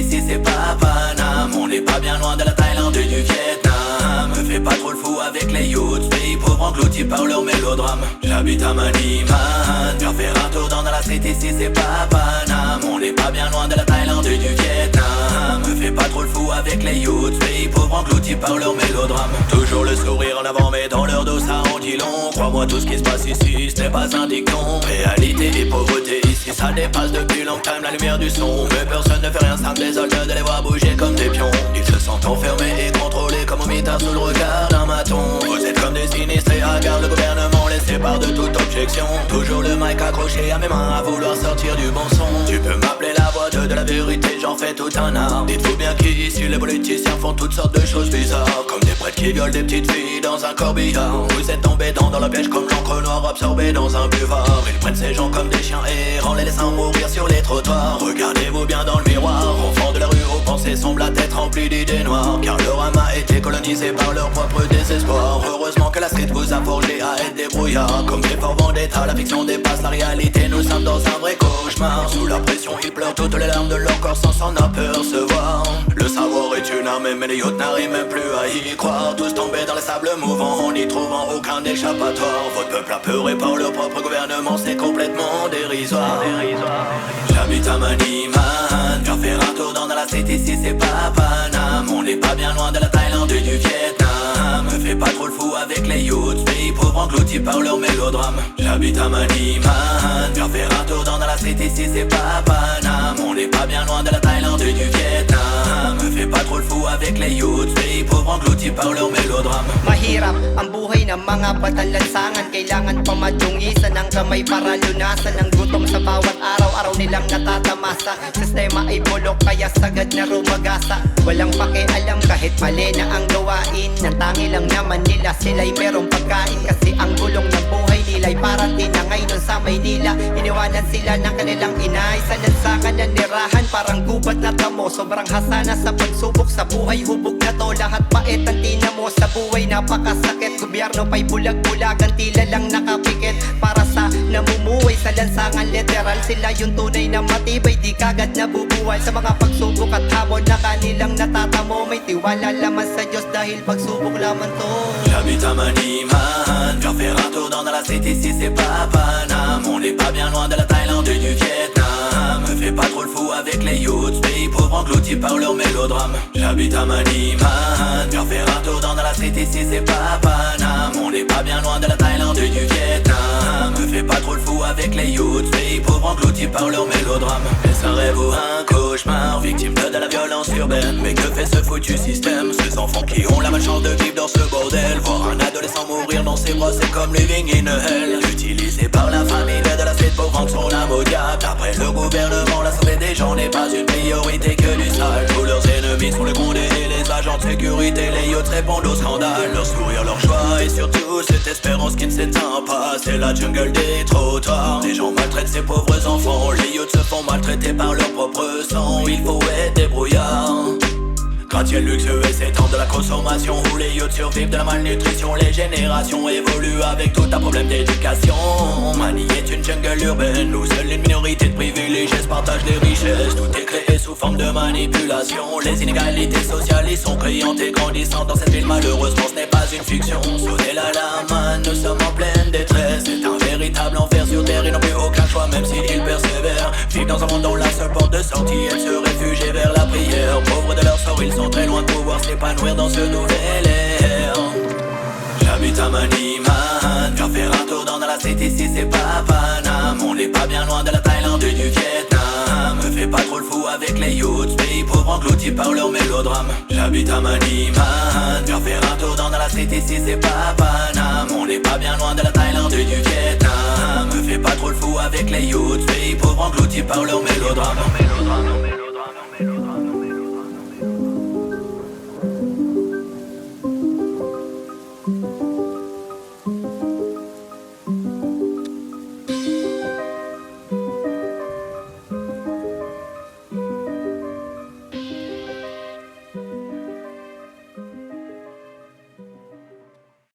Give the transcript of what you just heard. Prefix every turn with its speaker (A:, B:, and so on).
A: ici c'est pas Paname. On n'est pas bien loin de la Thaïlande et du Vietnam. Me fais pas trop le fou avec les youths, pays pauvres engloutis par leur mélodrame. J'habite à Maniman, viens faire un tour dans la street, ici c'est pas Paname. On n'est pas bien loin de la Thaïlande et du Vietnam. Me fais pas trop le fou avec les youths, pays pauvres engloutis par leur mélodrame. Toujours le sourire en avant mais dans leur dos ça en dit long. Crois-moi tout ce qui se passe ici ce n'est pas un dicton. Réalité et pauvreté ici ça dépasse depuis long time la lumière du son. Mais personne ne fait rien, ça me désole de les voir bouger comme des pions. Ils se sentent enfermés et contrôlés comme au mitard sous le regard d'un maton. Vous êtes comme des sinistrés à garde, le gouvernement les sépare de toute objection. Toujours le mic accroché à mes mains à vouloir sortir du bon son. Tu peux m'appeler la voix de la vérité, j'en fais tout un art. Dites-vous bien qu'ici les politiciens font toutes sortes de choses bizarres, comme des prêtres qui violent des petites filles dans un corbillard. Vous êtes tombés dans la piège comme l'encre noire absorbée dans un buvard. Ils prennent ces gens comme des chiens errants, les laissant mourir sur les trottoirs. Regardez-vous bien dans le miroir, enfants de la rue aux pensées sombres, la tête remplie d'idées noires. Car leur âme a été colonisé par leur propre désespoir. Heureusement que la street vous a forgé à être débrouillard. Comme des forts vendettas, la fiction dépasse la réalité. Nous sommes dans un vrai cauchemar. Sous la pression ils pleurent toutes les larmes de leur corps sans s'en apercevoir. Le savoir est une arme mais les yachts n'arrivent même plus à y croire. Tous tombés dans les sables mouvants en n'y trouvant aucun échappatoire. Votre peuple apeuré par leur propre gouvernement, c'est complètement dérisoire. J'habite à Maniman, viens faire un tour dans la street, ici c'est pas Paname. On n'est pas bien loin de la Thaïlande et du Vietnam. Me fais pas trop le fou avec les youths, pays pauvres engloutis par leur mélodrame. J'habite à Maniman, viens faire un tour dans la street, ici c'est pas Paname. On n'est pas bien loin de la Thaïlande et du Vietnam. Me fais pas trop le fou avec les youths, pays pauvres engloutis par leur mélodrame.
B: Mahirap ang buhay ng mga batalansangan. Kailangan pa madungisan ng kamay para lunasan ang gutom sa bawat araw-araw nilang natatamasa. Sistema ay bulok kaya sagad na rumagasa. Walang pakialam kahit mali na ang gawain. Natangi lang naman nila sila'y merong pagkain. Kasi ang gulong ng buhay nila'y parang tinangay nun sa Maynila. Iniwanan sila ng kanilang inay sa lansangan ng nirahan. Parang gubat na tamo, sobrang hasana sa pagsubok sa buhay. Hubog na to, lahat pait ang tinamo sa buhay. Napakasakit, gobyerno pa'y bulag-bulagan. Tila lang nakapikit para sa namumuhay sa lansangan. Literal sila yung tunay na matibay, di kagad nabubuhay sa mga pagsubok at hamon na kanilang natatamo. May tiwala lamang sa Diyos dahil pagsubok lamang to.
A: J'habite à Maniman, viens faire un tour dans la street, ici c'est pas Paname. On n'est pas bien loin de la Thaïlande et du Vietnam. Me fais pas trop le fou avec les youths, pays pauvres engloutis par leur mélodrame. J'habite à Maniman, viens faire un tour dans la street, ici c'est pas Paname. On n'est pas bien loin de la Thaïlande et du Vietnam. Me fais pas trop le fou avec les youths, pays pauvres engloutis par leur mélodrame. Est-ce un rêve ou un cauchemar, victime de la violence urbaine? Mais que fait ce foutu système? Ces enfants qui ont la malchance de vivre dans ce bordel. Voir un adolescent mourir dans ses bras, c'est comme living in a hell. Utilisé par la famille de la street pour vendre son âme au diable. Après le gouvernement, la santé des gens n'est pas une priorité que du sale. Tous leurs ennemis sont les condés, les agents de sécurité. Les yachts répondent au scandale. Leur sourire, leur joie et surtout cette espérance qui ne s'éteint pas. C'est la jungle des trottoirs. Les gens maltraitent ces pauvres enfants. Les yachts se font maltraiter par leur propre sang. Il faut être débrouillard. Gratte-ciel luxueux et s'étend de la consommation, où les yachts survivent de la malnutrition. Les générations évoluent avec tout un problème d'éducation. Mani est une jungle urbaine où seule une minorité de privilégiés se partagent les richesses. Tout est créé sous forme de manipulation. Les inégalités sociales y sont criantes et grandissantes dans cette ville. Malheureusement ce n'est pas une fiction. Sonnez l'alarme, nous sommes en pleine détresse. C'est un véritable enfer sur terre, ils n'ont plus aucun choix même s'ils persévèrent. Vivent dans un monde dont la seule porte de sortie est de se réfugier vers la prière. Pauvres de leur sort, ils sont très loin de pouvoir s'épanouir dans ce nouvel air. J'habite à Maniman, viens faire un tour dans la street, ici c'est pas Paname. On n'est pas bien loin de la Thaïlande et du Vietnam. Me fais pas trop le fou avec les youths, pays pauvres engloutis par leur mélodrame. J'habite à Maniman, viens faire un tour dans la street, ici c'est pas Paname. On n'est pas bien loin de la Thaïlande et du Vietnam. Me fais pas trop le fou avec les youths, pays pauvres engloutis par leur mélodrame.